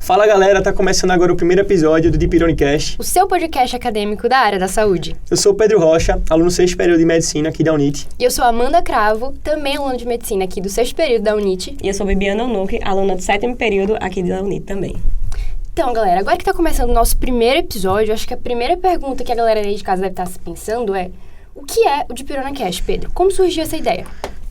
Fala galera, tá começando agora o primeiro episódio do DeepIronicast, o seu podcast acadêmico da área da saúde. Eu sou o Pedro Rocha, aluno 6º período de Medicina aqui da UNIT. E eu sou a Amanda Cravo, também aluna de Medicina aqui do 6º período da UNIT. E eu sou a Bibiana Onuki, aluna do 7º período aqui da UNIT também. Então, galera, agora que tá começando o nosso primeiro episódio, acho que a primeira pergunta que a galera aí de casa deve estar se pensando é: o que é o DeepIronicast, Pedro? Como surgiu essa ideia?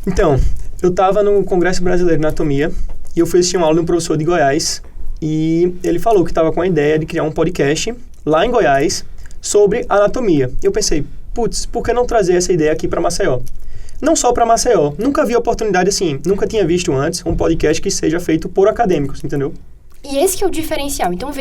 Então, eu tava no Congresso Brasileiro de Anatomia e eu fui assistir uma aula de um professor de Goiás e ele falou que estava com a ideia de criar um podcast lá em Goiás sobre anatomia. E eu pensei, putz, por que não trazer essa ideia aqui para Maceió? Não só para Maceió, nunca vi oportunidade assim, nunca tinha visto antes um podcast que seja feito por acadêmicos, entendeu? E esse que é o diferencial. Então,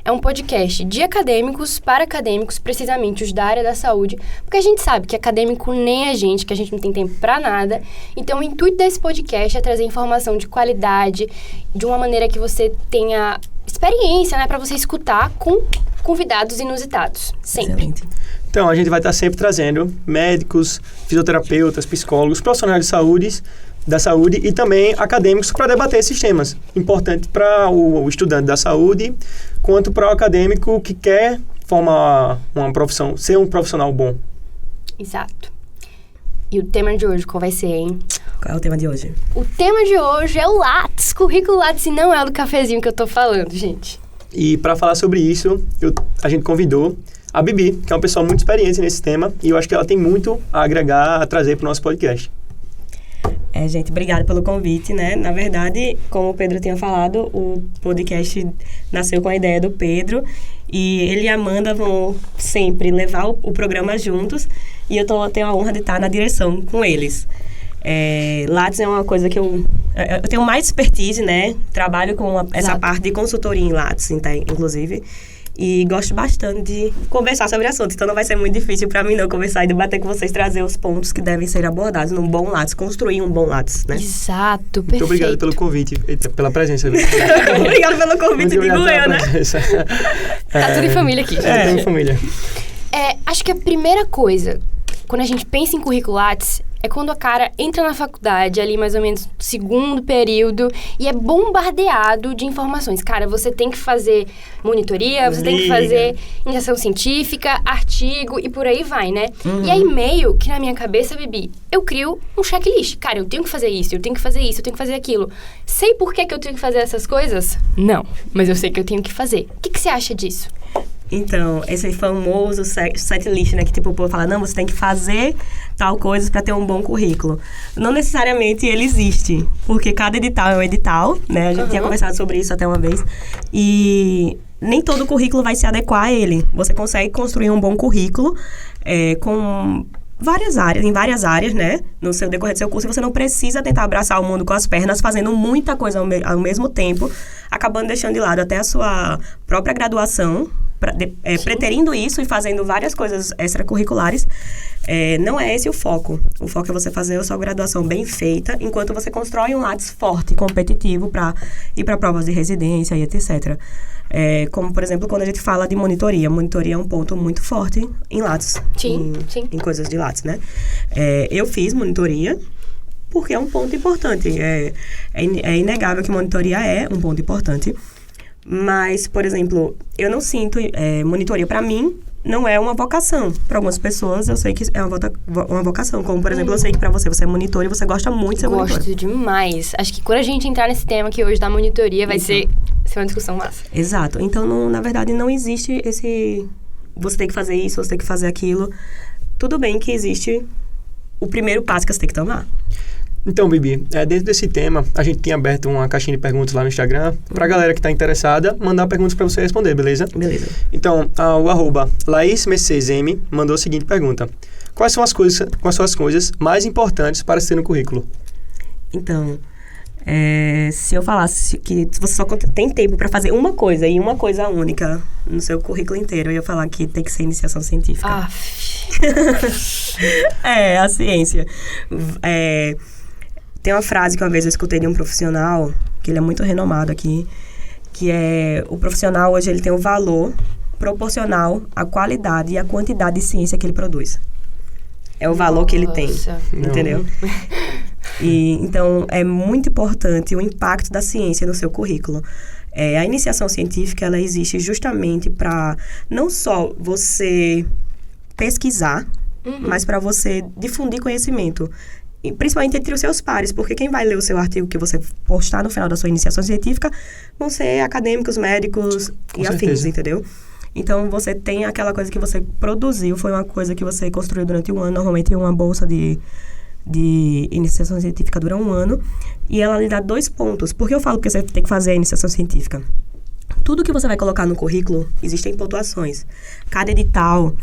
é um podcast de acadêmicos para acadêmicos, precisamente os da área da saúde, porque a gente sabe que acadêmico nem a gente, que a gente não tem tempo para nada. Então, o intuito desse podcast é trazer informação de qualidade, de uma maneira que você tenha experiência, né, para você escutar com convidados inusitados, sempre. Excelente. Então, a gente vai estar sempre trazendo médicos, fisioterapeutas, psicólogos, profissionais da saúde e também acadêmicos para debater esses temas. Importante para o estudante da saúde, quanto para o acadêmico que quer formar uma profissão, ser um profissional bom. Exato. E o tema de hoje, qual vai ser, hein? Qual é o tema de hoje? O tema de hoje é o Lattes, currículo Lattes, e não é o do cafezinho que eu tô falando, gente. E para falar sobre isso, a gente convidou a Bibi, que é uma pessoa muito experiente nesse tema, e eu acho que ela tem muito a agregar, a trazer para o nosso podcast. Gente, obrigada pelo convite, né? Na verdade, como o Pedro tinha falado, o podcast nasceu com a ideia do Pedro e ele e a Amanda vão sempre levar o programa juntos e eu tenho a honra de estar na direção com eles. Lattes é uma coisa que eu tenho mais expertise, né? Trabalho com essa parte de consultoria em Lattes, inclusive. E gosto bastante de conversar sobre assuntos. Então, não vai ser muito difícil para mim não conversar e debater com vocês, trazer os pontos que devem ser abordados num bom Lattes, construir um bom Lattes, né? Exato, perfeito. Muito obrigado pelo convite, pela presença. Obrigado pelo convite, digo eu, né? Tá tudo em família aqui. Tá tudo em família. Acho que a primeira coisa, quando a gente pensa em currículo Lattes, é quando a cara entra na faculdade, ali mais ou menos no 2º período, e é bombardeado de informações. Cara, você tem que fazer monitoria, você tem que fazer iniciação científica, artigo, e por aí vai, né? Uhum. E aí, meio que na minha cabeça, Bibi, eu crio um checklist. Cara, eu tenho que fazer isso, eu tenho que fazer isso, eu tenho que fazer aquilo. Sei por que eu tenho que fazer essas coisas? Não, mas eu sei que eu tenho que fazer. O que você acha disso? Então, esse famoso setlist, né? Que tipo, o povo fala, não, você tem que fazer tal coisa para ter um bom currículo. Não necessariamente ele existe, porque cada edital é um edital, né? A gente tinha conversado sobre isso até uma vez. E nem todo currículo vai se adequar a ele. Você consegue construir um bom currículo com em várias áreas, né? No seu decorrer do seu curso, você não precisa tentar abraçar o mundo com as pernas, fazendo muita coisa ao mesmo tempo, acabando deixando de lado até a sua própria graduação, preterindo isso e fazendo várias coisas extracurriculares. Não é esse o foco. O foco é você fazer a sua graduação bem feita, enquanto você constrói um Lattes forte, competitivo, para ir para provas de residência e etc. Como, por exemplo, quando a gente fala de monitoria. Monitoria é um ponto muito forte em Lattes. Sim. Em coisas de Lattes, né? Eu fiz monitoria porque é um ponto importante. É inegável que monitoria é um ponto importante. Mas, por exemplo, eu não sinto... monitoria, para mim, não é uma vocação. Para algumas pessoas, eu sei que é uma vocação. Como, por exemplo, eu sei que para você é monitor e você gosta muito de ser monitor. Gosto demais. Acho que quando a gente entrar nesse tema aqui hoje da monitoria, vai ser uma discussão massa. Exato. Então, na verdade, não existe esse... Você tem que fazer isso, você tem que fazer aquilo. Tudo bem que existe o primeiro passo que você tem que tomar. Então, Bibi, dentro desse tema, a gente tinha aberto uma caixinha de perguntas lá no Instagram pra galera que tá interessada mandar perguntas pra você responder, beleza? Beleza. Então, o @LaísMercesM mandou a seguinte pergunta: quais são as coisas mais importantes para se ter no currículo? Então, se eu falasse que você só tem tempo para fazer uma coisa e uma coisa única no seu currículo inteiro, eu ia falar que tem que ser iniciação científica. A ciência. Tem uma frase que uma vez eu escutei de um profissional, que ele é muito renomado aqui, que o profissional hoje ele tem um valor proporcional à qualidade e à quantidade de ciência que ele produz. É o valor que ele tem, entendeu? E, então, é muito importante o impacto da ciência no seu currículo. A iniciação científica, ela existe justamente para não só você pesquisar, mas para você difundir conhecimento. E principalmente entre os seus pares, porque quem vai ler o seu artigo que você postar no final da sua iniciação científica vão ser acadêmicos, médicos e afins, entendeu? Então, você tem aquela coisa que você produziu, foi uma coisa que você construiu durante um ano, normalmente uma bolsa de iniciação científica dura 1 ano, e ela lhe dá 2 pontos. Por que eu falo que você tem que fazer a iniciação científica? Tudo que você vai colocar no currículo, existem pontuações. Cada edital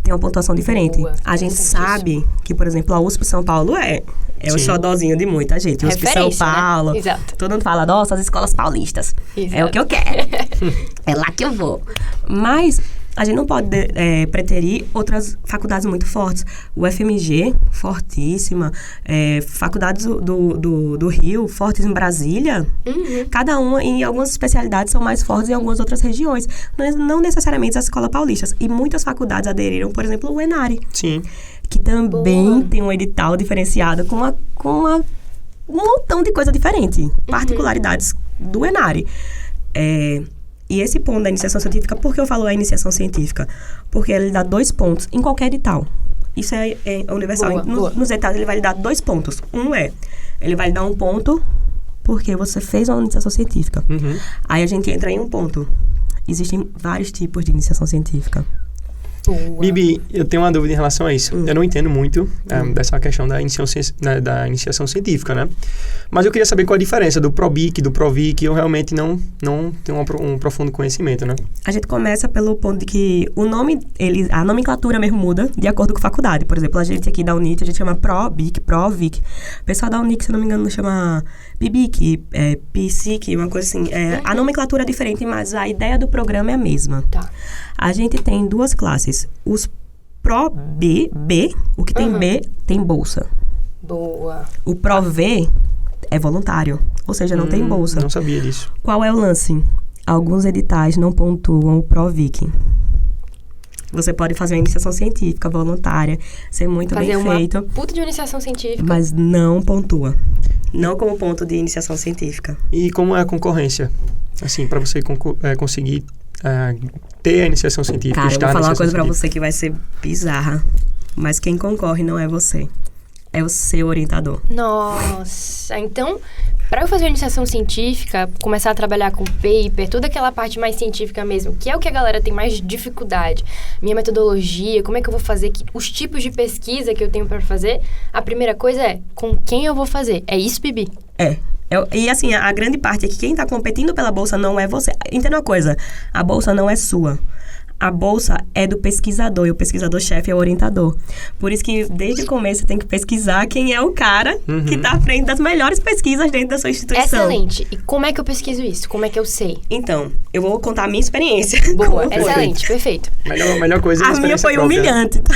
tem uma pontuação diferente. Boa, a gente sabe que, por exemplo, a USP São Paulo é o xodózinho de muita gente. USP São Paulo. Né? Exato. Todo mundo fala, nossa, as escolas paulistas. Exato. É o que eu quero. É lá que eu vou. Mas a gente não pode preterir outras faculdades muito fortes. O FMG, fortíssima. Faculdades do Rio, fortes em Brasília. Cada uma, em algumas especialidades, são mais fortes em algumas outras regiões. Não necessariamente as escolas paulistas. E muitas faculdades aderiram, por exemplo, o ENARE. Sim. Que também tem um edital diferenciado com um montão de coisa diferente. Particularidades do ENARE. E esse ponto da iniciação científica, por que eu falo a iniciação científica? Porque ele dá 2 pontos em qualquer edital. Isso é universal. Boa. Nos editais, ele vai lhe dar 2 pontos. Ele vai lhe dar 1 ponto porque você fez uma iniciação científica. Aí a gente entra em um ponto. Existem vários tipos de iniciação científica. Boa. Bibi, eu tenho uma dúvida em relação a isso. Eu não entendo muito dessa questão da iniciação científica, né? Mas eu queria saber qual a diferença do ProBic, do ProVic. Eu realmente não tenho um profundo conhecimento, né? A gente começa pelo ponto de que o nome, a nomenclatura mesmo muda de acordo com a faculdade. Por exemplo, a gente aqui da UNIT, a gente chama ProBic, ProVic. O pessoal da UNIC, se não me engano, chama PIBIC, PSIC, uma coisa assim. A nomenclatura é diferente, mas a ideia do programa é a mesma. Tá. A gente tem 2 classes. Os ProB, o que tem B, tem bolsa. Boa. O ProV é voluntário, ou seja, não tem bolsa. Não sabia disso. Qual é o lance? Alguns editais não pontuam o ProVic. Você pode fazer uma iniciação científica voluntária, ser muito bem feito. Uma puta de iniciação científica. Mas não pontua. Não como ponto de iniciação científica. E como é a concorrência? Assim, para você conseguir ter a iniciação científica. Cara, eu vou falar uma coisa pra você que vai ser bizarra. Mas quem concorre não é você. É o seu orientador. Nossa, então, para eu fazer uma iniciação científica, começar a trabalhar com paper, toda aquela parte mais científica mesmo, que é o que a galera tem mais dificuldade, minha metodologia, como é que eu vou fazer, os tipos de pesquisa que eu tenho para fazer, a primeira coisa é com quem eu vou fazer. É isso, Bibi? E assim, a grande parte é que quem tá competindo pela bolsa não é você. Entenda uma coisa, a bolsa não é sua. A bolsa é do pesquisador, e o pesquisador-chefe é o orientador. Por isso que, desde o começo, você tem que pesquisar quem é o cara que está à frente das melhores pesquisas dentro da sua instituição. Excelente. E como é que eu pesquiso isso? Como é que eu sei? Então, eu vou contar a minha experiência. Boa, excelente, perfeito. Melhor coisa é a minha foi própria. humilhante, tá?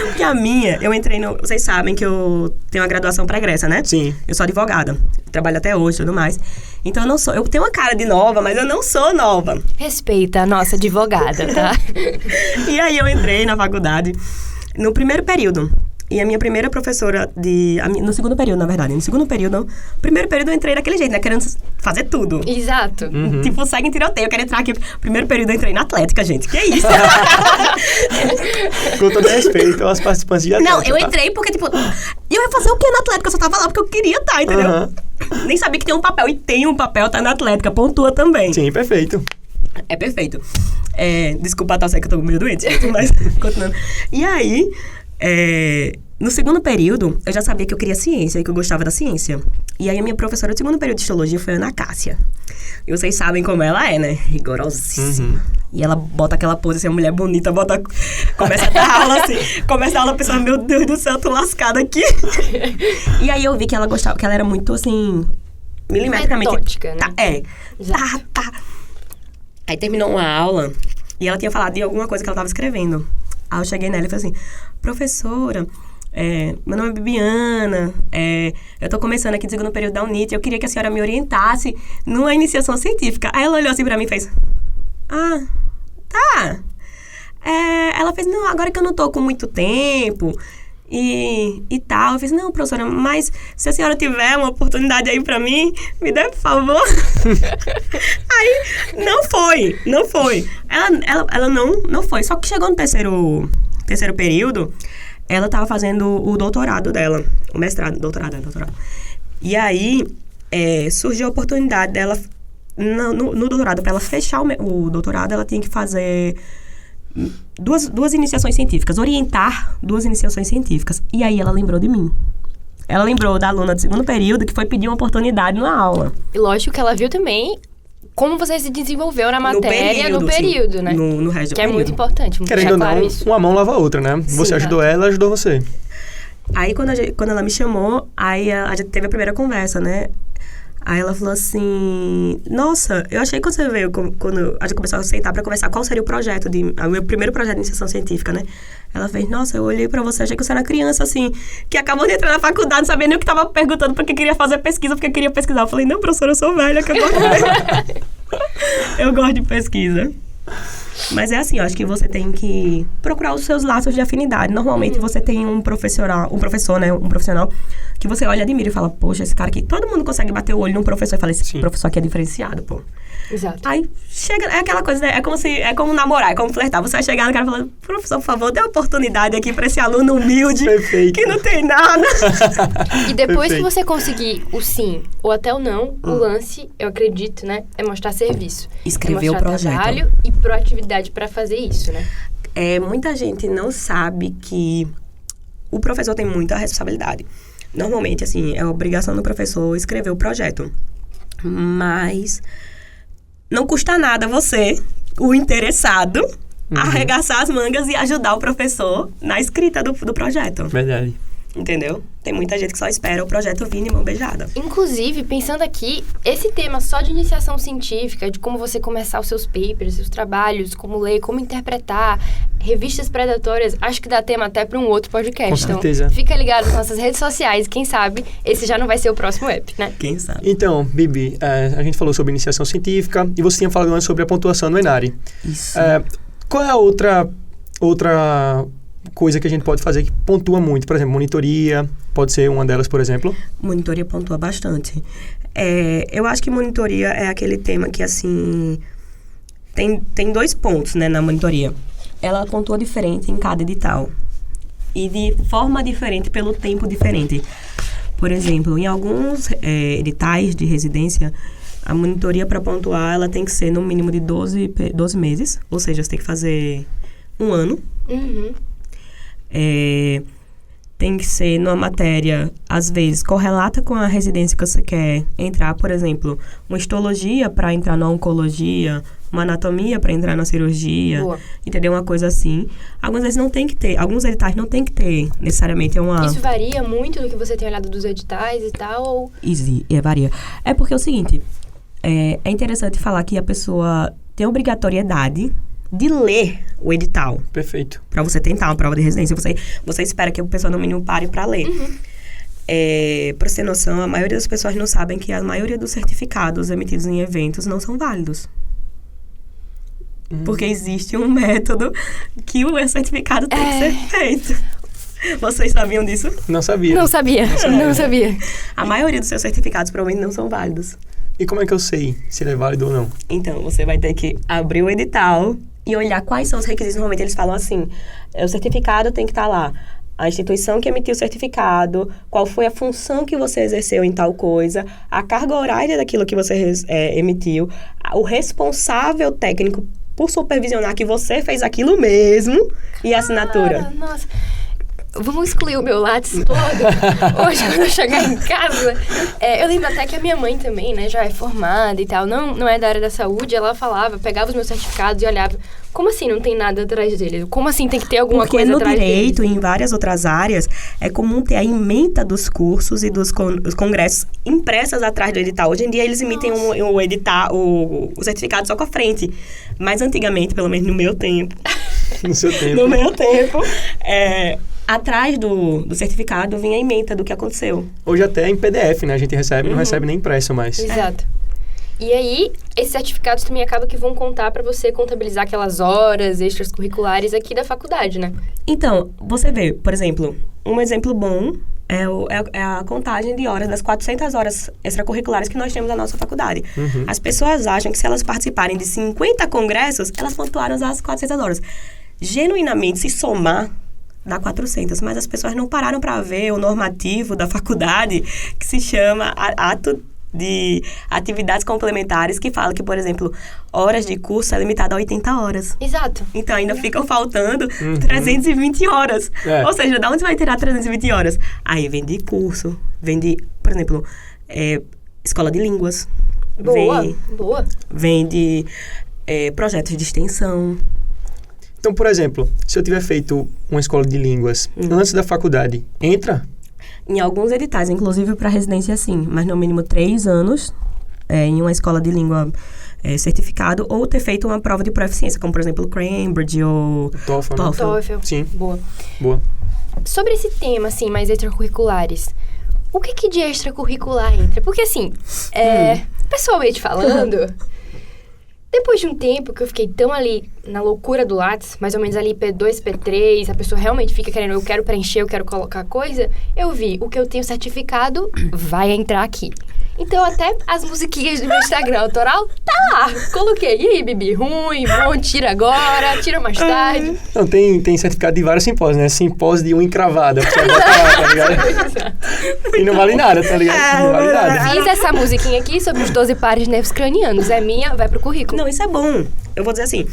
Porque a minha, eu entrei no... Vocês sabem que eu tenho uma graduação pregressa, né? Sim. Eu sou advogada. Trabalho até hoje e tudo mais. Então, eu não sou... Eu tenho uma cara de nova, mas eu não sou nova. Respeita a nossa advogada, tá? E aí, eu entrei na faculdade no primeiro período. E a minha primeira professora no segundo período, na verdade. No segundo período, primeiro período eu entrei daquele jeito, né? Querendo fazer tudo. Exato. Tipo, segue em tiroteio. Eu quero entrar aqui. Primeiro período eu entrei na atlética, gente. Que isso? Com todo respeito aos participantes de atlética. Não, eu entrei porque, tipo... eu ia fazer o quê na atlética? Eu só tava lá porque eu queria estar, entendeu? Nem sabia que tem um papel. E tem um papel, tá na atlética. Pontua também. Sim, perfeito. É perfeito. Desculpa, tá, sei que eu tô meio doente, gente, mas continuando. E aí... no segundo período, eu já sabia que eu queria ciência e que eu gostava da ciência. E aí, a minha professora do segundo período de histologia foi a Ana Cássia. E vocês sabem como ela é, né? Rigorosíssima. E ela bota aquela pose, assim, a mulher bonita, começa a dar aula, assim. Começa a aula, pensando, meu Deus do céu, eu tô lascada aqui. E aí, eu vi que ela gostava, que ela era muito, assim, milimetricamente... metódica, né? Tá. Aí, terminou uma aula e ela tinha falado de alguma coisa que ela tava escrevendo. Aí, eu cheguei nela e falei assim, professora... meu nome é Bibiana, eu tô começando aqui no segundo período da UNIT, eu queria que a senhora me orientasse numa iniciação científica. Aí ela olhou assim pra mim e fez, tá. Ela fez, não, agora que eu não tô com muito tempo e tal. Eu fiz, não, professora, mas se a senhora tiver uma oportunidade aí pra mim, me dê, por favor. Aí, não foi. Ela não foi. Só que chegou no terceiro período, ela tava fazendo o doutorado dela. O mestrado, doutorado. E aí, surgiu a oportunidade dela, no doutorado, para ela fechar o doutorado, ela tinha que fazer duas iniciações científicas, orientar 2 iniciações científicas. E aí ela lembrou de mim. Ela lembrou da aluna do segundo período que foi pedir uma oportunidade na aula. E lógico que ela viu também como você se desenvolveu na matéria no período, sim, né? No resto do que período. É muito importante. Querendo ou não, uma mão lava a outra, né? Sim, você ajudou ela ajudou você. Aí, quando ela me chamou, aí a gente teve a primeira conversa, né? Aí ela falou assim, nossa, eu achei que quando você veio, quando a gente começou a sentar pra conversar qual seria o meu primeiro projeto de iniciação científica, né? Ela fez, nossa, eu olhei pra você, achei que você era criança, assim, que acabou de entrar na faculdade, não sabia nem o que tava perguntando, porque queria fazer pesquisa, porque queria pesquisar. Eu falei, não, professora, eu sou velha, que eu gosto de eu gosto de pesquisa. Mas é assim, eu acho que você tem que procurar os seus laços de afinidade. Normalmente você tem um profissional que você olha, admira e fala, poxa, esse cara aqui, todo mundo consegue bater o olho num professor e fala, esse professor aqui é diferenciado, pô. Exato. Aí chega, é aquela coisa, né? É como namorar, é como flertar. Você vai chegar no cara e falar, professor, por favor, dê uma oportunidade aqui pra esse aluno humilde que não tem nada. E depois que você conseguir o sim ou até o não, o lance, eu acredito, né? É mostrar serviço. Escrever o projeto. Trabalho e proatividade pra fazer isso, né? Muita gente não sabe que o professor tem muita responsabilidade. Normalmente, assim, é obrigação do professor escrever o projeto. Mas não custa nada você, o interessado, arregaçar as mangas e ajudar o professor na escrita do projeto. Verdade. Entendeu? Tem muita gente que só espera o projeto vir de mão beijada. Inclusive, pensando aqui, esse tema só de iniciação científica, de como você começar os seus papers, seus trabalhos, como ler, como interpretar, revistas predatórias, acho que dá tema até para um outro podcast. Com certeza. Então, fica ligado nas nossas redes sociais, quem sabe esse já não vai ser o próximo app, né? Quem sabe? Então, Bibi, a gente falou sobre iniciação científica e você tinha falado antes sobre a pontuação no Enari. Isso. Qual é a outra coisa que a gente pode fazer que pontua muito? Por exemplo, monitoria, pode ser uma delas, por exemplo? Monitoria pontua bastante. Eu acho que monitoria é aquele tema que, assim, tem 2 pontos, né, na monitoria. Ela pontua diferente em cada edital. E de forma diferente, pelo tempo diferente. Por exemplo, em alguns editais de residência, a monitoria para pontuar, ela tem que ser no mínimo de 12 meses. Ou seja, você tem que fazer 1 ano. Uhum. Tem que ser numa matéria, às vezes, correlata com a residência que você quer entrar. Por exemplo, uma histologia para entrar na oncologia, uma anatomia para entrar na cirurgia. Boa. Entendeu? Uma coisa assim. Algumas vezes não tem que ter, alguns editais não tem que ter necessariamente uma... Isso varia muito do que você tem olhado dos editais e tal? Ou... Varia. É porque é o seguinte, é interessante falar que a pessoa tem obrigatoriedade de ler o edital. Perfeito. Para você tentar uma prova de residência. Você espera que a pessoa, no mínimo, pare para ler. Uhum. Para você ter noção, a maioria das pessoas não sabem que a maioria dos certificados emitidos em eventos não são válidos. Porque existe um método que o certificado tem que ser feito. Vocês sabiam disso? Não sabia. Não sabia. A maioria dos seus certificados, provavelmente, não são válidos. E como é que eu sei se ele é válido ou não? Então, você vai ter que abrir o edital e olhar quais são os requisitos. Normalmente eles falam assim, o certificado tem que estar lá. A instituição que emitiu o certificado, qual foi a função que você exerceu em tal coisa, a carga horária daquilo que você emitiu, o responsável técnico por supervisionar que você fez aquilo mesmo e a assinatura. Nossa. Vamos excluir o meu Lattes todo. Hoje, quando eu chegar em casa... eu lembro até que a minha mãe também, né, já é formada e tal. Não é da área da saúde. Ela falava, pegava os meus certificados e olhava. Como assim não tem nada atrás dele? Como assim tem que ter alguma coisa atrás dele? Porque no direito e em várias outras áreas, é comum ter a ementa dos cursos e dos congressos impressas atrás do edital. Hoje em dia, eles emitem o certificado só com a frente. Mas antigamente, pelo menos no meu tempo... No seu tempo. No meu tempo, atrás do certificado vinha a ementa do que aconteceu. Hoje até em PDF, né? A gente recebe, não recebe nem impresso mais. Exato. E aí, esses certificados também acabam que vão contar para você contabilizar aquelas horas extracurriculares aqui da faculdade, né? Então, você vê, por exemplo, um exemplo bom é a contagem de horas, das 400 horas extracurriculares que nós temos na nossa faculdade. As pessoas acham que se elas participarem de 50 congressos, elas pontuaram as 400 horas. Genuinamente, se somar, dá 400. Mas as pessoas não pararam para ver o normativo da faculdade, que se chama Ato de Atividades Complementares, que fala que, por exemplo, horas de curso é limitada a 80 horas. Exato. Então, ainda ficam faltando 320 horas. Ou seja, de onde vai tirar 320 horas? Aí vem de curso, vem de, por exemplo, escola de línguas. Boa. Vem de projetos de extensão. Então, por exemplo, se eu tiver feito uma escola de línguas antes da faculdade, entra? Em alguns editais, inclusive para residência, sim. Mas no mínimo 3 anos em uma escola de língua certificado, ou ter feito uma prova de proficiência, como, por exemplo, o Cambridge ou TOEFL. Sim. Boa. Sobre esse tema, assim, mais extracurriculares, o que de extracurricular entra? Porque, assim, pessoalmente falando, depois de um tempo que eu fiquei tão ali na loucura do Lattes, mais ou menos ali P2, P3, a pessoa realmente fica querendo, eu quero preencher, eu quero colocar coisa, eu vi, o que eu tenho certificado vai entrar aqui. Então, até as musiquinhas do meu Instagram autoral, tá lá. Coloquei. E aí, Bibi? Ruim, bom, tira agora, tira mais tarde. Não, tem certificado de vários simpósios, né? Simpósio de unha encravada. Você bota lá, tá ligado? E não vale nada, tá ligado? Não vale nada. Fiz essa musiquinha aqui sobre os 12 pares de nervos cranianos. É minha, vai pro currículo. Não, isso é bom. Eu vou dizer assim,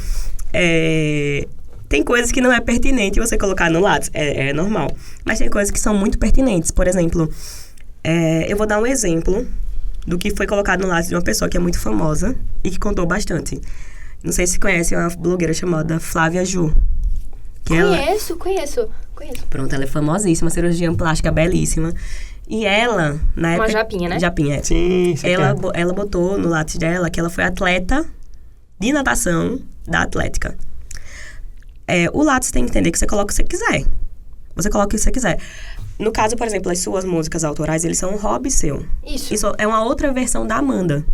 tem coisas que não é pertinente você colocar no Lattes. É normal. Mas tem coisas que são muito pertinentes. Por exemplo, eu vou dar um exemplo do que foi colocado no Lattes de uma pessoa que é muito famosa e que contou bastante. Não sei se conhece uma blogueira chamada Flávia Ju. Conheço. Pronto, ela é famosíssima, cirurgiã plástica belíssima. E ela, na época... Uma japinha, né? Japinha, Sim, ela botou no Lattes dela que ela foi atleta de natação da Atlética. O Lattes tem que entender que você coloca o que você quiser. Você coloca o que você quiser. No caso, por exemplo, as suas músicas autorais, eles são um hobby seu. Isso é uma outra versão da Amanda.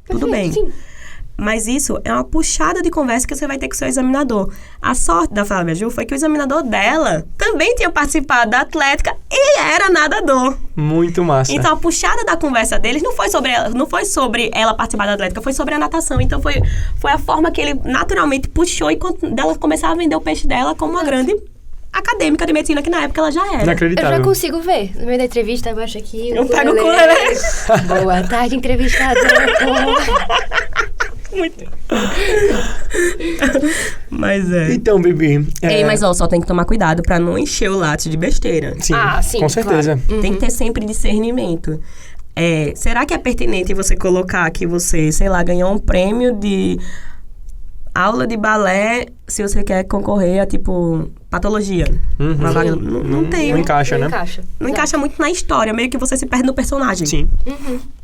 Perfeito, tudo bem. Sim. Mas isso é uma puxada de conversa que você vai ter com o seu examinador. A sorte da Flávia Ju foi que o examinador dela também tinha participado da Atlética e era nadador. Muito massa. Então, a puxada da conversa deles não foi sobre ela participar da Atlética, foi sobre a natação. Então, foi a forma que ele naturalmente puxou e dela começar a vender o peixe dela como uma grande acadêmica de medicina, que na época ela já era. Inacreditável. Eu já consigo ver. No meio da entrevista, abaixo aqui. Eu pego o ukulele. Boa tarde, entrevistador. Muito. Mas Então, Bibi... mas só tem que tomar cuidado pra não encher o Lattes de besteira. Sim, sim, com certeza. Claro. Tem que ter sempre discernimento. Será que é pertinente você colocar que você, sei lá, ganhou um prêmio de aula de balé se você quer concorrer a, tipo, patologia? Uma vaga, não tem. Não encaixa, né? Não encaixa muito na história, meio que você se perde no personagem. Sim.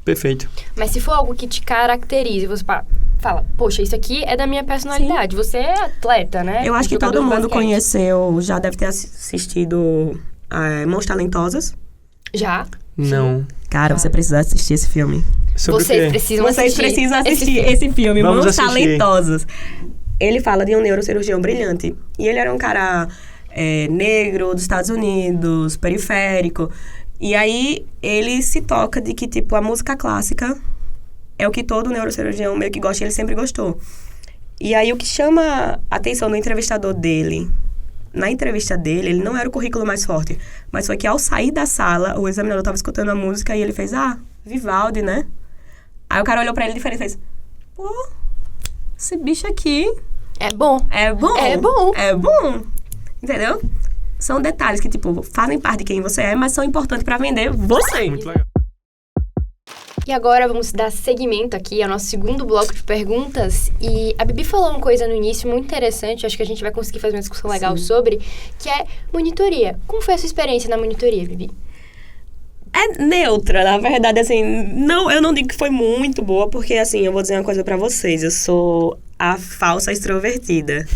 Perfeito. Mas se for algo que te caracterize, você fala, poxa, isso aqui é da minha personalidade. Sim. Você é atleta, né? Eu acho que todo mundo conheceu, já deve ter assistido Mãos Talentosas. Já? Não. Cara, você precisa assistir esse filme. Vocês precisam assistir esse filme, Vamos Mãos assistir. Talentosas. Ele fala de um neurocirurgião brilhante. E ele era um cara negro, dos Estados Unidos, periférico. E aí, ele se toca de que, tipo, a música clássica é o que todo neurocirurgião meio que gosta e ele sempre gostou. E aí, o que chama a atenção do entrevistador dele, na entrevista dele, ele não era o currículo mais forte, mas foi que ao sair da sala, o examinador estava escutando a música e ele fez, Vivaldi, né? Aí o cara olhou pra ele diferente e fez, pô, esse bicho aqui... É bom. É bom. É bom. É bom. Entendeu? São detalhes que, tipo, fazem parte de quem você é, mas são importantes pra vender você. Muito legal. E agora vamos dar seguimento aqui ao nosso segundo bloco de perguntas. E a Bibi falou uma coisa no início muito interessante, acho que a gente vai conseguir fazer uma discussão legal sobre, que é monitoria. Como foi a sua experiência na monitoria, Bibi? É neutra, na verdade, assim, eu não digo que foi muito boa, porque, assim, eu vou dizer uma coisa pra vocês, eu sou a falsa extrovertida.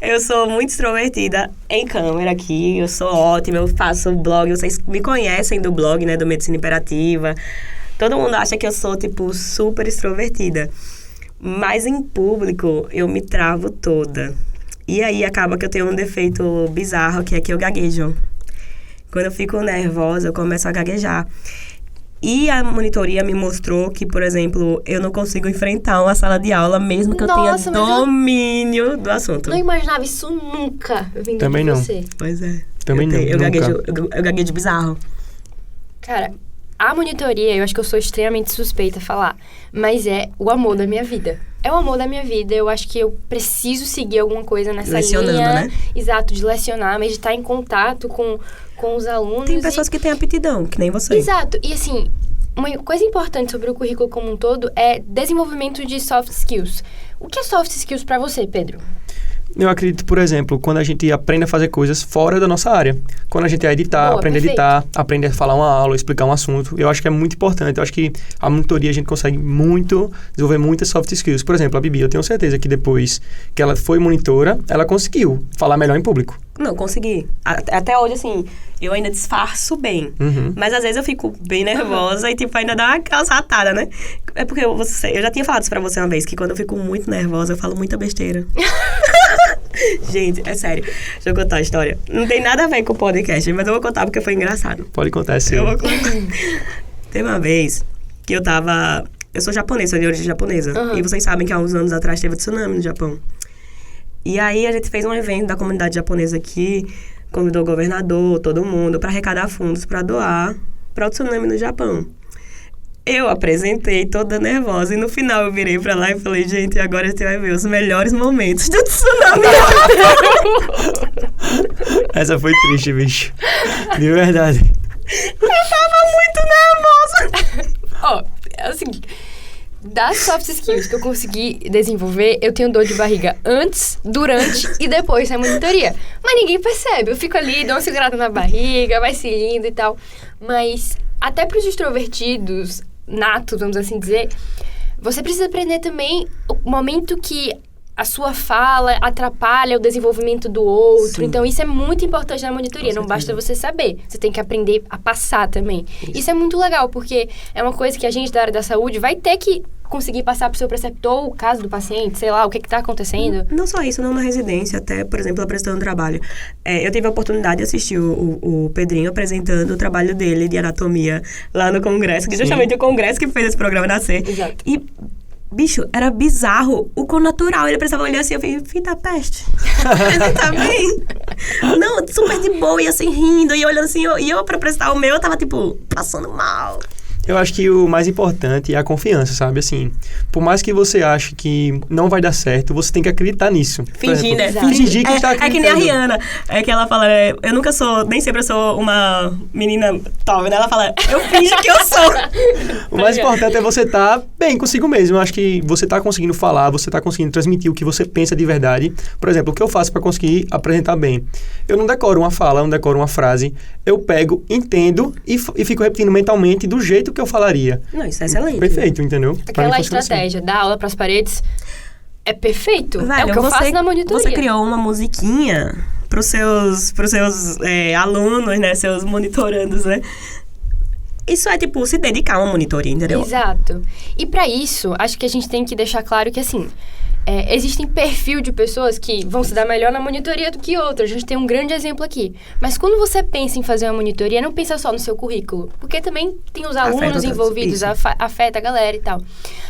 Eu sou muito extrovertida em câmera aqui, eu sou ótima, eu faço blog, vocês me conhecem do blog, né, do Medicina Imperativa. Todo mundo acha que eu sou, tipo, super extrovertida. Mas em público, eu me travo toda. E aí, acaba que eu tenho um defeito bizarro, que é que eu gaguejo. Quando eu fico nervosa, eu começo a gaguejar. E a monitoria me mostrou que, por exemplo, eu não consigo enfrentar uma sala de aula mesmo que eu tenha domínio do assunto. Não imaginava isso nunca vindo Também de não. você. Pois é. Também não, Eu nunca. gaguejo bizarro. Cara, a monitoria, eu acho que eu sou extremamente suspeita a falar, mas é o amor da minha vida. É o amor da minha vida. Eu acho que eu preciso seguir alguma coisa nessa Lecionando, linha. né? Exato, de lecionar, mas de estar em contato com os alunos. Tem pessoas que têm aptidão, que nem você. Exato. E assim, uma coisa importante sobre o currículo como um todo é desenvolvimento de soft skills. O que é soft skills pra você, Pedro? Eu acredito, por exemplo, quando a gente aprende a fazer coisas fora da nossa área. Quando a gente é editar, Boa, aprende perfeito. a editar, aprende a falar uma aula, explicar um assunto. Eu acho que é muito importante. Eu acho que a monitoria a gente consegue desenvolver muitas soft skills. Por exemplo, a Bibi, eu tenho certeza que depois que ela foi monitora, ela conseguiu falar melhor em público. Não, consegui. Até hoje, assim, eu ainda disfarço bem. Uhum. Mas às vezes eu fico bem nervosa e, tipo, ainda dá uma calçatada, né? É porque eu já tinha falado isso pra você uma vez, que quando eu fico muito nervosa, eu falo muita besteira. Gente, é sério. Deixa eu contar a história. Não tem nada a ver com o podcast, mas eu vou contar porque foi engraçado. Pode contar esse. Eu vou contar. Teve uma vez que eu tava... Eu sou japonesa, sou de origem japonesa. Uhum. E vocês sabem que há uns anos atrás teve um tsunami no Japão. E aí a gente fez um evento da comunidade japonesa aqui, convidou o governador, todo mundo, para arrecadar fundos para doar para o tsunami no Japão. Eu apresentei toda nervosa e no final eu virei pra lá e falei, gente, agora você vai ver os melhores momentos do tsunami. Essa foi triste, bicho. De verdade. Eu tava muito nervosa. Ó, assim, das soft skills que eu consegui desenvolver, eu tenho dor de barriga antes, durante e depois da monitoria. Mas ninguém percebe. Eu fico ali, dou uma segurada na barriga, vai se indo e tal. Mas até pros extrovertidos, natos, vamos assim dizer, você precisa aprender também o momento que a sua fala atrapalha o desenvolvimento do outro. Sim. Então, isso é muito importante na monitoria. Com Não basta certeza. você saber. Você tem que aprender a passar também. Isso é muito legal, porque é uma coisa que a gente da área da saúde vai ter que conseguir passar pro seu preceptor o caso do paciente, sei lá, o que tá acontecendo. Não só isso, não na residência, até, por exemplo, apresentando trabalho. Eu tive a oportunidade de assistir o Pedrinho apresentando o trabalho dele de anatomia lá no congresso, que justamente o congresso que fez esse programa nascer. Exato. E, bicho, era bizarro o quão natural. Ele precisava olhar assim, eu falei, filho da peste. Ele tá bem? Não, super de boa, e assim, rindo, e olhando assim, e eu pra apresentar o meu, eu tava, tipo, passando mal. Eu acho que o mais importante é a confiança, sabe? Assim, por mais que você ache que não vai dar certo, você tem que acreditar nisso. Por Fingir, né? Exato. Fingir que está É acreditando. que nem a Rihanna. É que ela fala, eu nunca sou, nem sempre eu sou uma menina top, né? Ela fala, eu finjo que eu sou. O mais importante é você estar bem consigo mesmo. Eu acho que você está conseguindo falar, você está conseguindo transmitir o que você pensa de verdade. Por exemplo, o que eu faço para conseguir apresentar bem? Eu não decoro uma fala, não decoro uma frase. Eu pego, entendo e fico repetindo mentalmente do jeito que eu falaria. Não, isso é excelente. Perfeito, entendeu? Pra mim Aquela funciona assim. estratégia, dar aula pras paredes, é perfeito. Velho, é o que eu faço na monitoria. Você criou uma musiquinha pros seus alunos, né? Seus monitorandos, né? Isso é, tipo, se dedicar a uma monitoria, entendeu? Exato. E pra isso, acho que a gente tem que deixar claro que, assim, existem perfil de pessoas que vão se dar melhor na monitoria do que outras. A gente tem um grande exemplo aqui. Mas quando você pensa em fazer uma monitoria, não pensa só no seu currículo. Porque também tem os alunos Afeta todos, envolvidos, isso. afeta a galera e tal.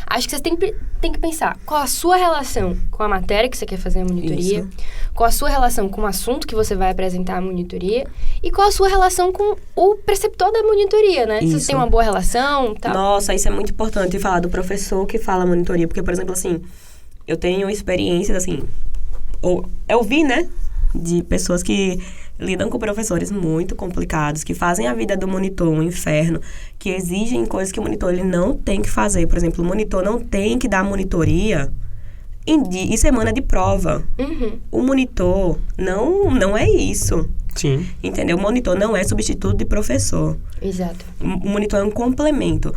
Acho que você tem que pensar qual a sua relação com a matéria que você quer fazer a monitoria, Isso. qual a sua relação com o assunto que você vai apresentar a monitoria e qual a sua relação com o preceptor da monitoria, né? Se Isso. você tem uma boa relação, tal. Nossa, isso é muito importante falar do professor que fala a monitoria. Porque, por exemplo, assim, eu tenho experiências, assim... Eu vi, né? De pessoas que lidam com professores muito complicados, que fazem a vida do monitor um inferno, que exigem coisas que o monitor ele não tem que fazer. Por exemplo, o monitor não tem que dar monitoria em semana de prova. Uhum. O monitor não é isso. Sim. Entendeu? O monitor não é substituto de professor. Exato. O monitor é um complemento.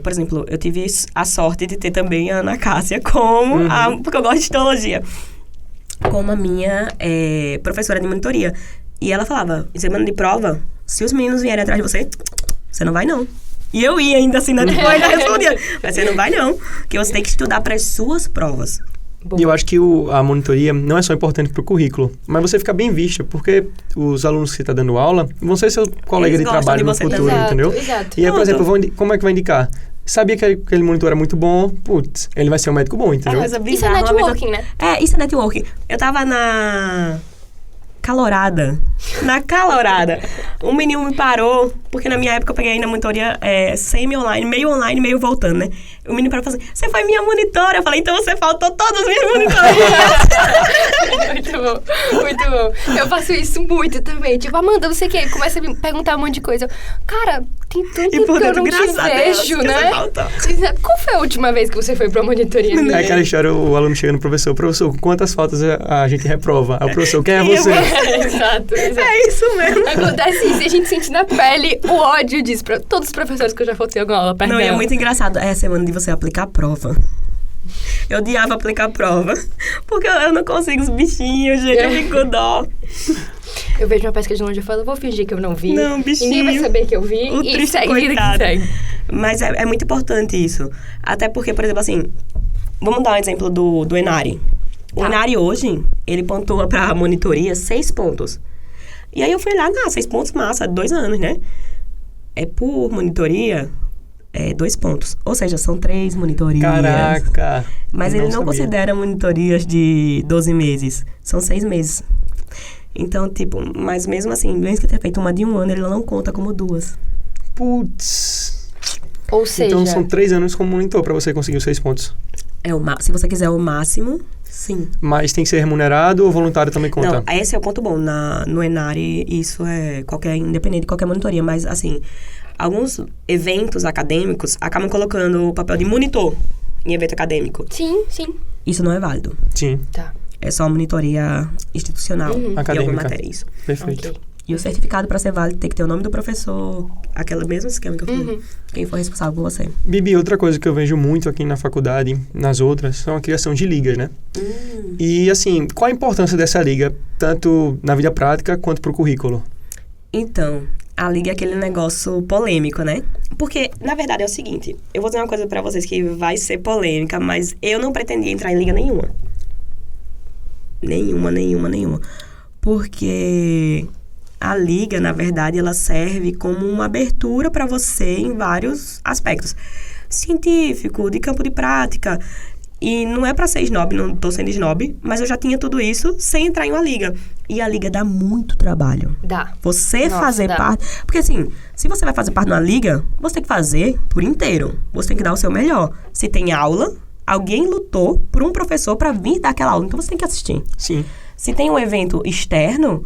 Por exemplo, eu tive a sorte de ter também a Ana Cássia como porque eu gosto de histologia, como a minha professora de monitoria. E ela falava, em semana de prova, se os meninos vierem atrás de você, você não vai não. E eu ia ainda assim, né? Tipo, ainda respondia, mas você não vai não, porque você tem que estudar para as suas provas. E eu acho que a monitoria não é só importante para o currículo, mas você fica bem vista, porque os alunos que você está dando aula vão ser seu colega Eles de trabalho no futuro, exato, entendeu? Exato. E aí, por exemplo, como é que vai indicar? Sabia que aquele monitor é muito bom, putz, ele vai ser um médico bom, É entendeu? coisa Isso é bizarra. uma vez networking, né? isso é networking. Eu tava na calorada. Na calorada. Um menino me parou, porque na minha época eu peguei ainda monitoria semi-online, meio voltando, né? O menino parou e falou assim, você foi minha monitora. Eu falei, então você faltou todas as minhas monitorias. Muito bom, muito bom. Eu faço isso muito também. Tipo, Amanda, você quer? Começa a me perguntar um monte de coisa. Cara, tem tanto tempo que eu não te graças a Deus vejo, que né? você faltou. Qual foi a última vez que você foi pra monitoria? É aquela história, o aluno chega no professor, quantas faltas a gente reprova? Aí o professor, quem é você? Exato, exato. É isso mesmo. Acontece isso e a gente sente na pele o ódio disso pra todos os professores que eu já faltei alguma aula perto Não, e é dela. muito engraçado. É a semana de você aplicar a prova. Eu odiava aplicar a prova. Porque eu não consigo os bichinhos, gente. Eu fico com dó. Eu vejo uma pesca de longe e falo, vou fingir que eu não vi. Não, bichinho. Ninguém vai saber que eu vi. O E triste segue, vida que coitado. segue. Mas é muito importante isso. Até porque, por exemplo, assim... Vamos dar um exemplo do Enari. O Tá. Enari hoje, ele pontua pra monitoria 6 pontos. E aí eu fui lá, 6 pontos, massa, 2 anos, né? Por monitoria, 2 pontos. Ou seja, são 3 monitorias. Caraca! Mas ele não sabia. considera monitorias de 12 meses. São 6 meses. Então, tipo, mas mesmo assim, mesmo que tenha feito uma de 1 ano, ele não conta como 2. Putz! Ou seja, Então são 3 anos como monitor pra você conseguir os 6 pontos. Se você quiser o máximo, sim. Mas tem que ser remunerado ou voluntário também conta? Não, esse é o ponto bom. No Enari, isso é independente de qualquer monitoria. Mas, assim, alguns eventos acadêmicos acabam colocando o papel de monitor em evento acadêmico. sim, sim. Isso não é válido. Sim, Tá. É só monitoria institucional. De alguma Acadêmica. matéria, isso. perfeito. Ok. E o certificado, para ser válido, tem que ter o nome do professor. Aquele mesmo esquema que eu falei. Quem for responsável por você. Bibi, outra coisa que eu vejo muito aqui na faculdade, nas outras, são a criação de ligas, né? E, assim, qual a importância dessa liga, tanto na vida prática quanto pro currículo? Então, a liga é aquele negócio polêmico, né? Porque, na verdade, é o seguinte. Eu vou dizer uma coisa pra vocês que vai ser polêmica, mas eu não pretendia entrar em liga nenhuma. Nenhuma. Porque a liga, na verdade, ela serve como uma abertura para você em vários aspectos. Científico, de campo de prática. E não é para ser snob, não tô sendo snob, mas eu já tinha tudo isso sem entrar em uma liga. E a liga dá muito trabalho. Dá. Você Nossa, fazer dá. parte... Porque assim, se você vai fazer parte de uma liga, você tem que fazer por inteiro. Você tem que dar o seu melhor. Se tem aula, alguém lutou por um professor para vir dar aquela aula. Então você tem que assistir. Sim. Se tem um evento externo,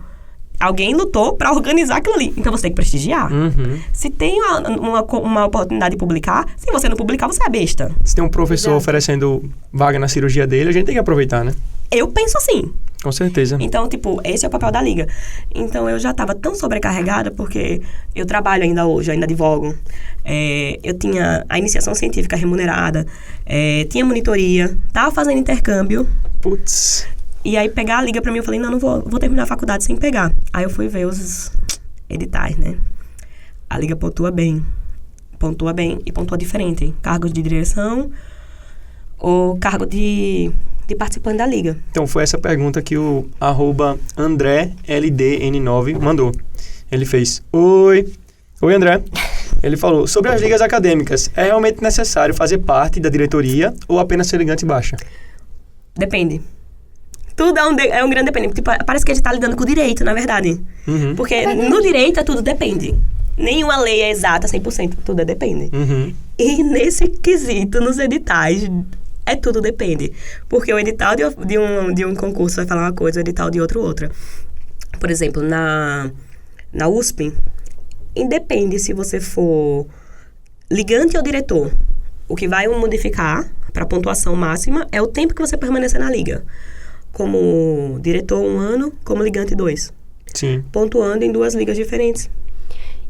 alguém lutou para organizar aquilo ali. Então você tem que prestigiar. Uhum. Se tem uma oportunidade de publicar, se você não publicar, você é besta. Se tem um professor Exato. oferecendo vaga na cirurgia dele, a gente tem que aproveitar, né? Eu penso assim. Com certeza. Então, tipo, esse é o papel da liga. Então, eu já estava tão sobrecarregada, porque eu trabalho ainda hoje, ainda advogo. Eu tinha a iniciação científica remunerada, tinha monitoria, tava fazendo intercâmbio. Putz. E aí, pegar a liga pra mim, eu falei, não vou terminar a faculdade sem pegar. Aí, eu fui ver os editais, né? A liga pontua bem e pontua diferente. Cargos de direção ou cargo de participante da liga. Então foi essa pergunta que o @AndréLDN9 mandou. Ele fez: Oi André. Ele falou: sobre as ligas acadêmicas, é realmente necessário fazer parte da diretoria ou apenas ser ligante baixa? Depende. Tudo é um grande depende. Tipo, parece que a gente tá lidando com o direito, na verdade. Uhum. Porque no direito tudo depende. Nenhuma lei é exata 100%, tudo é depende. Uhum. E nesse quesito, nos editais, tudo depende. Porque o edital de um concurso vai falar uma coisa, o edital de outro outra. Por exemplo, na USP, independe se você for ligante ou diretor. O que vai modificar para pontuação máxima é o tempo que você permanecer na liga. Como diretor 1 ano, como ligante 2. Sim. Pontuando em 2 ligas diferentes.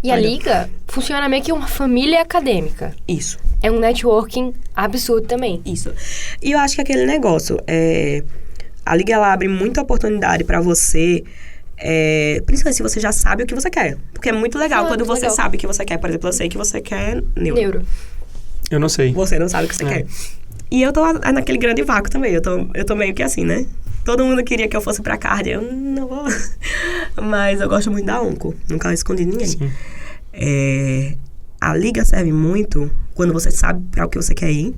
E a liga funciona meio que uma família acadêmica. Isso. É um networking absurdo também. Isso. E eu acho que aquele negócio, a liga ela abre muita oportunidade para você, principalmente se você já sabe o que você quer. Porque é muito legal quando você legal. sabe o que você quer. Por exemplo, eu sei que você quer neuro. Neuro. Eu não sei. Você não sabe o que você quer. E eu tô naquele grande vácuo também. Eu tô meio que assim, né? Todo mundo queria que eu fosse pra cardio. Eu não vou. Mas eu gosto muito da onco. Nunca escondi ninguém. Sim. A liga serve muito quando você sabe para o que você quer ir,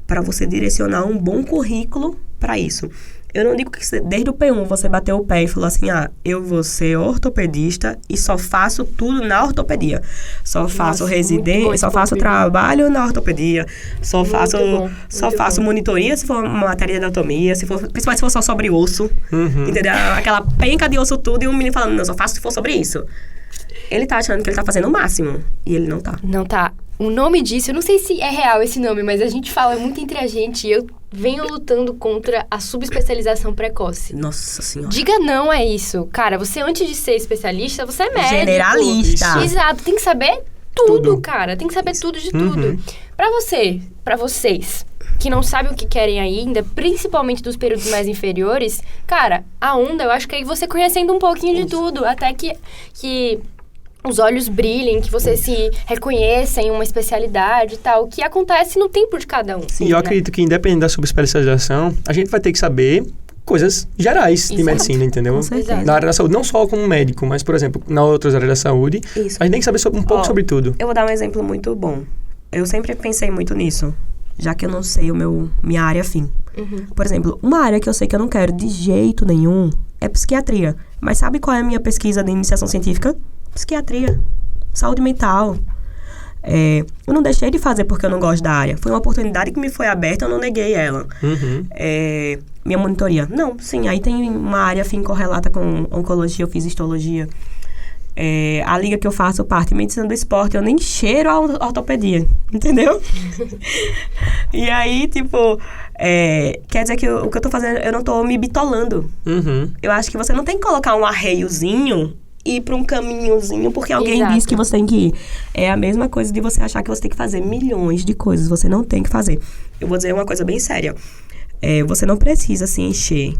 para você direcionar um bom currículo para isso. Eu não digo que desde o P1 você bateu o pé e falou assim, eu vou ser ortopedista e só faço tudo na ortopedia. Só faço residência, só faço trabalho na ortopedia, só faço monitoria se for uma matéria de anatomia, principalmente se for só sobre osso, entendeu? Aquela penca de osso tudo e um menino falando, não, só faço se for sobre isso. Ele tá achando que ele tá fazendo o máximo. E ele não tá. Não tá. O nome disso, eu não sei se é real esse nome, mas a gente fala muito entre a gente e eu venho lutando contra a subespecialização precoce. Nossa Senhora. Diga não a isso. Cara, você antes de ser especialista, você é médico. Generalista. Exato. Tem que saber tudo, cara. Tem que saber tudo de tudo. Pra vocês que não sabem o que querem ainda, principalmente dos períodos mais inferiores, cara, a onda, eu acho que é você conhecendo um pouquinho de tudo, até que os olhos brilhem, que você se reconheça em uma especialidade e tal, que acontece no tempo de cada um. Sim, e eu acredito que, independente da subespecialização, a gente vai ter que saber coisas gerais de medicina, entendeu? Com certeza. Na área da saúde, não só como médico, mas, por exemplo, nas outras áreas da saúde, Isso. a gente tem que saber um pouco sobre tudo. Eu vou dar um exemplo muito bom. Eu sempre pensei muito nisso, já que eu não sei minha área afim. Por exemplo, uma área que eu sei que eu não quero de jeito nenhum é psiquiatria. Mas sabe qual é a minha pesquisa de iniciação científica? Psiquiatria, saúde mental. Eu não deixei de fazer porque eu não gosto da área. Foi uma oportunidade que me foi aberta, eu não neguei ela. Minha monitoria. Não, sim, aí tem uma área afim correlata com oncologia, eu fiz histologia. A liga que eu faço parte, medicina do esporte, eu nem cheiro a ortopedia, entendeu? E aí, tipo, quer dizer que o que eu tô fazendo, eu não tô me bitolando. Eu acho que você não tem que colocar um arreiozinho e ir pra um caminhozinho porque alguém disse que você tem que ir. É a mesma coisa de você achar que você tem que fazer milhões de coisas. Você não tem que fazer. Eu vou dizer uma coisa bem séria. Você não precisa se encher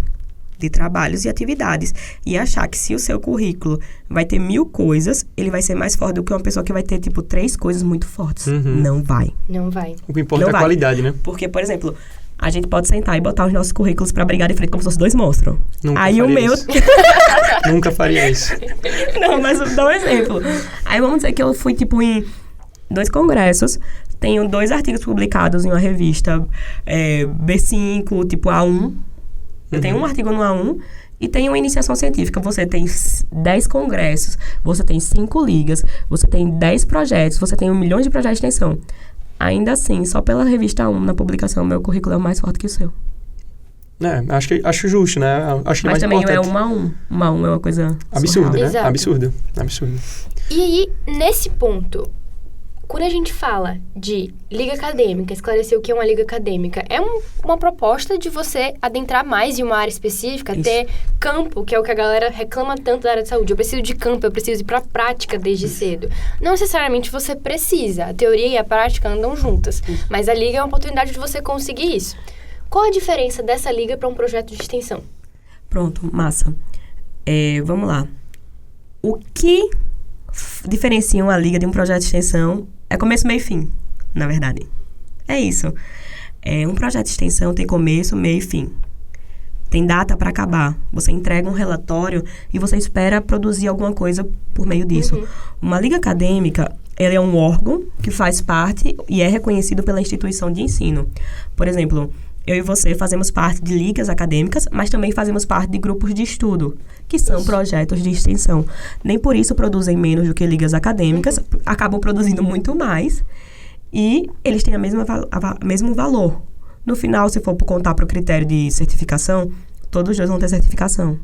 de trabalhos e atividades e achar que se o seu currículo vai ter 1000 coisas, ele vai ser mais forte do que uma pessoa que vai ter, 3 coisas muito fortes. Não vai. Não vai. O que importa é a qualidade, né? Porque, por exemplo, a gente pode sentar e botar os nossos currículos pra brigar de frente como se fossem 2 monstros. Nunca aí faria o meu... isso. Nunca faria isso. Não, mas vou dar um exemplo. Aí vamos dizer que eu fui, em 2 congressos, tenho 2 artigos publicados em uma revista B5, tipo A1. Eu tenho um artigo no A1 e tenho uma iniciação científica. Você tem 10 congressos, você tem 5 ligas, você tem 10 projetos, você tem 1 milhão de projetos de extensão. Ainda assim, só pela revista A1 na publicação, meu currículo é mais forte que o seu. Acho justo, né? Acho que mas mais também importante. é uma A1. Uma A1 é uma coisa absurda, surreal. né? Exato. Absurdo. E aí, nesse ponto, quando a gente fala de liga acadêmica, esclarecer o que é uma liga acadêmica, é uma proposta de você adentrar mais em uma área específica, ter campo, que é o que a galera reclama tanto da área de saúde. Eu preciso de campo, eu preciso ir pra prática desde cedo. Não necessariamente você precisa, a teoria e a prática andam juntas, mas a liga é uma oportunidade de você conseguir isso. Qual a diferença dessa liga para um projeto de extensão? Pronto, massa. Vamos lá. O que diferencia uma liga de um projeto de extensão é começo, meio e fim, na verdade. É isso. Um projeto de extensão tem começo, meio e fim. Tem data para acabar. Você entrega um relatório e você espera produzir alguma coisa por meio disso. Uma liga acadêmica, ela é um órgão que faz parte e é reconhecido pela instituição de ensino. Por exemplo, eu e você fazemos parte de ligas acadêmicas, mas também fazemos parte de grupos de estudo, que são projetos de extensão. Nem por isso produzem menos do que ligas acadêmicas, acabam produzindo muito mais e eles têm o mesmo valor. No final, se for contar para o critério de certificação, todos os dois vão ter certificação.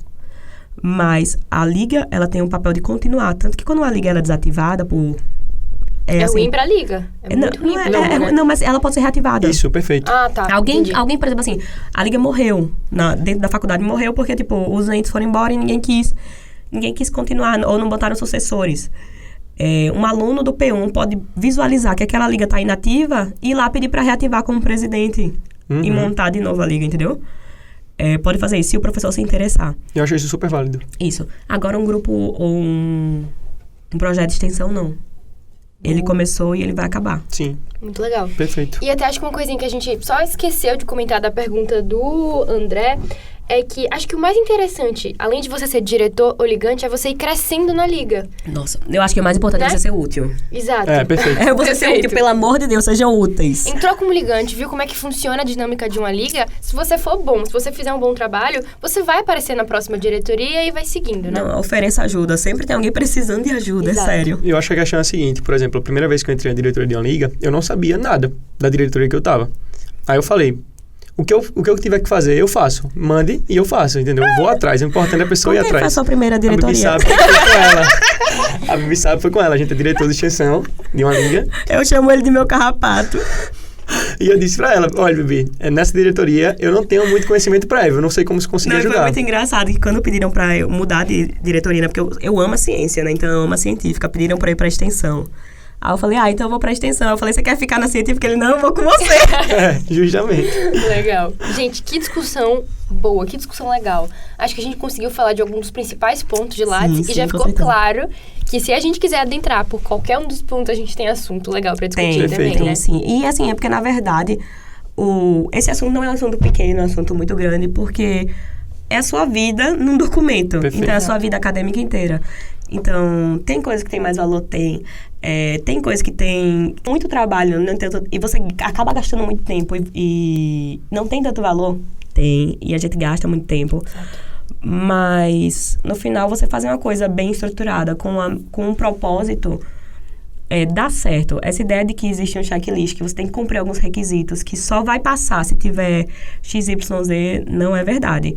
Mas a liga, ela tem um papel de continuar. Tanto que quando uma liga ela é desativada por... ruim pra liga. Muito ruim pra liga. Não, mas ela pode ser reativada. Isso, perfeito. Ah, tá. Alguém, por exemplo, assim, a liga morreu. Dentro da faculdade morreu porque, os entes foram embora e ninguém quis continuar, ou não botaram sucessores. Um aluno do P1 pode visualizar que aquela liga está inativa e ir lá pedir para reativar como presidente e montar de novo a liga, entendeu? Pode fazer isso se o professor se interessar. Eu acho isso super válido. Isso. Agora um grupo ou um projeto de extensão, não. Ele começou e ele vai acabar. Sim, Muito legal. perfeito. E até acho que uma coisinha que a gente só esqueceu de comentar da pergunta do André é que acho que o mais interessante, além de você ser diretor ou ligante, é você ir crescendo na liga. Nossa, eu acho que o mais importante é Né? você ser útil. Exato. Perfeito. É você ser Perfeito. útil, pelo amor de Deus, sejam úteis. Entrou como ligante, viu como é que funciona a dinâmica de uma liga? Se você for bom, se você fizer um bom trabalho, você vai aparecer na próxima diretoria e vai seguindo, né? Não, ofereça ajuda. Sempre tem alguém precisando de ajuda, Exato. é sério. Eu acho que a questão é a seguinte, por exemplo, a primeira vez que eu entrei na diretoria de uma liga, eu não sabia nada da diretoria que eu tava. Aí eu falei, o que eu tiver que fazer, eu faço. Mande e eu faço, entendeu? Eu vou atrás, o importante é a pessoa ir Como que foi a atrás. sua primeira A Bibi diretoria? sabe foi com ela. A Bibi sabe foi com ela, a gente é diretor de extensão de uma liga. Eu chamo ele de meu carrapato. E eu disse pra ela, olha, Bibi, nessa diretoria eu não tenho muito conhecimento prévio, eu não sei como se conseguir Não, e foi ajudar. muito engraçado que quando pediram pra eu mudar de diretoria, né? Porque eu amo a ciência, né? Então eu amo a científica. Pediram pra eu ir pra extensão. Aí eu falei, então eu vou pra extensão. Eu falei, você quer ficar na científica? Ele, não, eu vou com você. Justamente. Legal. Gente, que discussão boa, que discussão legal. Acho que a gente conseguiu falar de alguns dos principais pontos de Lattes Sim, e já com ficou certeza. claro que se a gente quiser adentrar por qualquer um dos pontos, a gente tem assunto legal pra discutir Tem, também, perfeito. né? sim. E assim, é porque na verdade, esse assunto não é um assunto pequeno, é um assunto muito grande, porque é a sua vida num documento. Perfeito. Então é a sua vida acadêmica inteira. Então, tem coisa que tem mais valor, tem. Tem coisa que tem muito trabalho, não tem tanto, e você acaba gastando muito tempo e não tem tanto valor. Tem, e a gente gasta muito tempo. Mas, no final, você fazer uma coisa bem estruturada, com um propósito, dá certo. Essa ideia de que existe um checklist, que você tem que cumprir alguns requisitos, que só vai passar se tiver XYZ, não é verdade.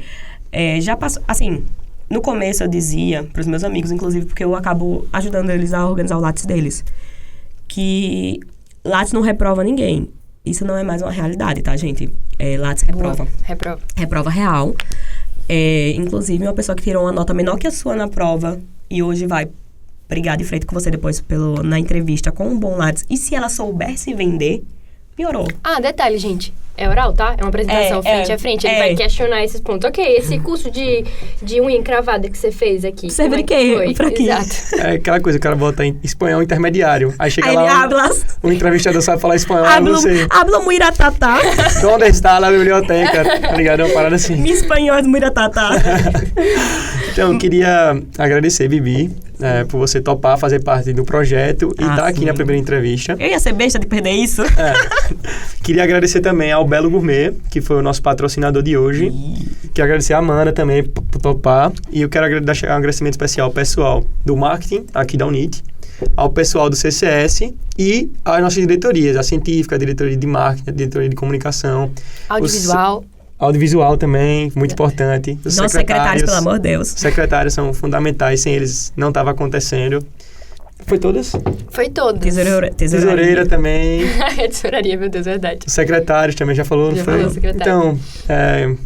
Já passou, assim, no começo eu dizia para os meus amigos, inclusive, porque eu acabo ajudando eles a organizar o Lattes deles, que Lattes não reprova ninguém. Isso não é mais uma realidade, tá, gente? Lattes reprova. Reprova. Reprova real. Inclusive, uma pessoa que tirou uma nota menor que a sua na prova e hoje vai brigar de frente com você depois na entrevista com um bom Lattes. E se ela souber se vender, piorou. Ah, detalhe, gente. É oral, tá? É uma apresentação frente a frente. Ele vai questionar esses pontos. Ok, esse curso de unha encravada que você fez aqui. Serve como de é que quê? foi? Pra quê? Exato. É aquela coisa, o cara bota em espanhol intermediário. Aí chega Aí lá, ele hablas. um entrevistador sabe falar espanhol, eu não sei. Hablo muiratatá. Onde está a biblioteca? Tá ligado? É uma parada assim. Mi espanhol é muiratatá. Então, eu queria agradecer, Bibi, por você topar fazer parte do projeto e estar aqui sim. na primeira entrevista. Eu ia ser besta de perder isso. Queria agradecer também ao Belo Gourmet, que foi o nosso patrocinador de hoje. Quero agradecer a Amanda também por topar. E eu quero deixar um agradecimento especial ao pessoal do marketing aqui da UNIT, ao pessoal do CCS e às nossas diretorias, a científica, a diretoria de marketing, a diretoria de comunicação. Audiovisual. Audiovisual também, muito importante. Os Nossos secretários, pelo amor de Deus. Os secretários são fundamentais, sem eles não estava acontecendo. Foi todas? Foi todas. Tesoureira também. Tesouraria, meu Deus, é verdade. Os secretários também já falou, não Já foi? falou, secretário. Então,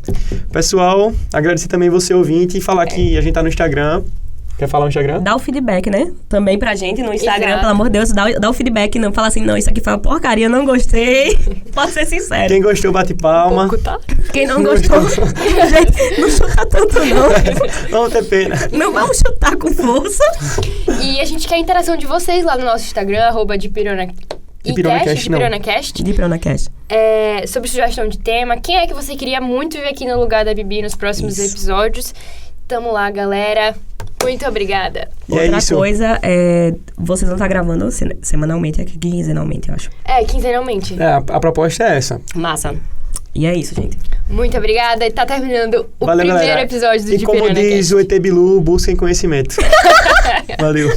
pessoal, agradecer também você ouvinte e falar que a gente tá no Instagram. Quer falar o Instagram? Dá o feedback, né? Também pra gente no Instagram, Exato. pelo amor de Deus, dá o feedback. Não fala assim, não, isso aqui foi uma porcaria, não gostei. Pode ser sincero. Quem gostou, bate palma. Pouco, tá? Quem não gostou, gente, não chuta tanto, não. Vamos ter pena. Não vamos chutar com força. E a gente quer a interação de vocês lá no nosso Instagram, DipironaCast, não. DipironaCast. De PronaCast. Sobre sugestão de tema. Quem é que você queria muito ver aqui no lugar da Bibi nos próximos episódios? Tamo lá, galera. Muito obrigada. E é Outra isso. coisa, vocês vão estar gravando semanalmente, quinzenalmente, eu acho. Quinzenalmente. A proposta é essa. Massa. E é isso, gente. Muito obrigada. E tá terminando o Valeu, primeiro galera. episódio do E como DipironaCast. diz o ET Bilu, busquem conhecimento. Valeu.